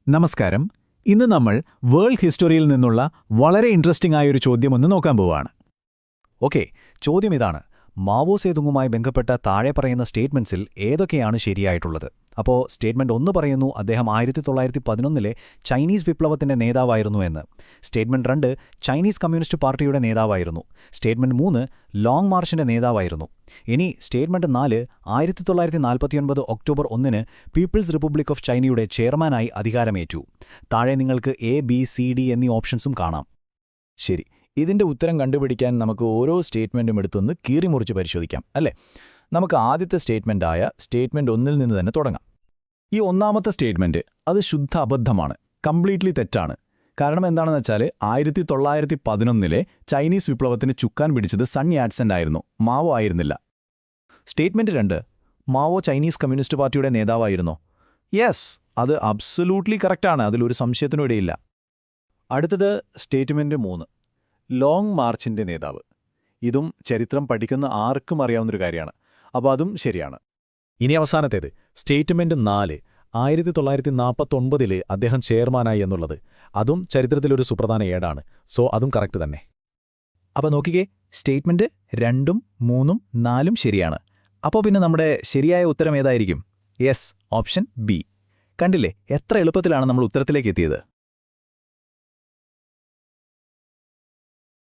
നമസ്കാരം. ഇന്ന് നമ്മൾ വേൾഡ് ഹിസ്റ്ററിയിൽ നിന്നുള്ള വളരെ ഇൻട്രസ്റ്റിംഗ് ആയൊരു ചോദ്യം ഒന്ന് നോക്കാൻ പോവുകയാണ്. ഓക്കെ, ചോദ്യം ഇതാണ്: മാവോ സേതുങ്ങുമായി ബന്ധപ്പെട്ട താഴെ പറയുന്ന സ്റ്റേറ്റ്മെന്റ്സിൽ ഏതൊക്കെയാണ് ശരിയായിട്ടുള്ളത്? അപ്പോൾ സ്റ്റേറ്റ്മെന്റ് 1 പറയുന്നു അദ്ദേഹം 1911 ചൈനീസ് വിപ്ലവത്തിന്റെ നേതാവായിരുന്നു എന്ന്. സ്റ്റേറ്റ്മെന്റ് 2 ചൈനീസ് കമ്മ്യൂണിസ്റ്റ് പാർട്ടിയുടെ നേതാവായിരുന്നു. സ്റ്റേറ്റ്മെന്റ് 3 ലോങ് മാർച്ചിന്റെ നേതാവായിരുന്നു. ഇനി statement 4 1949 October 1 People's Republic of ചൈനയുടെ ചെയർമാനായി അധികാരമേറ്റു. താഴെ നിങ്ങൾക്ക് എ, ബി, സി, ഡി എന്നീ ഓപ്ഷൻസും കാണാം. ശരി, ഇതിന്റെ ഉത്തരം കണ്ടുപിടിക്കാൻ നമുക്ക് ഓരോ സ്റ്റേറ്റ്മെന്റും എടുത്തൊന്ന് കീറിമുറിച്ച് പരിശോധിക്കാം, അല്ലേ? നമുക്ക് ആദ്യത്തെ സ്റ്റേറ്റ്മെന്റായ സ്റ്റേറ്റ്മെന്റ് 1 നിന്ന് തന്നെ തുടങ്ങാം. ഈ ഒന്നാമത്തെ സ്റ്റേറ്റ്മെന്റ് അത് ശുദ്ധ അബദ്ധമാണ്, കംപ്ലീറ്റ്ലി തെറ്റാണ്. കാരണം എന്താണെന്ന് വെച്ചാൽ 1911 ചൈനീസ് വിപ്ലവത്തിന് ചുക്കാൻ പിടിച്ചത് സൺ യാറ്റ്സെൻ ആയിരുന്നു, മാവോ ആയിരുന്നില്ല. സ്റ്റേറ്റ്മെന്റ് 2 മാവോ ചൈനീസ് കമ്മ്യൂണിസ്റ്റ് പാർട്ടിയുടെ നേതാവായിരുന്നോ? യെസ്, അത് അബ്സൊല്യൂട്ട്ലി കറക്റ്റാണ്, അതിലൊരു സംശയത്തിനും ഇടയില്ല. അടുത്തത് സ്റ്റേറ്റ്മെന്റ് 3 ലോങ് മാർച്ചിന്റെ നേതാവ്. ഇതും ചരിത്രം പഠിക്കുന്ന ആർക്കും അറിയാവുന്നൊരു കാര്യമാണ്, അപ്പോൾ അതും ശരിയാണ്. ഇനി അവസാനത്തേത് സ്റ്റേറ്റ്മെന്റ് 4 1949 അദ്ദേഹം ചെയർമാനായി എന്നുള്ളത്. അതും ചരിത്രത്തിലൊരു സുപ്രധാന ഏടാണ്, സോ അതും കറക്റ്റ് തന്നെ. അപ്പോൾ നോക്കിക്കേ, സ്റ്റേറ്റ്മെന്റ് 2, 3, 4 ശരിയാണ്. അപ്പോൾ പിന്നെ നമ്മുടെ ശരിയായ ഉത്തരം ഏതായിരിക്കും? Yes, option B. കണ്ടില്ലേ, എത്ര എളുപ്പത്തിലാണ് നമ്മൾ ഉത്തരത്തിലേക്ക് എത്തിയത്?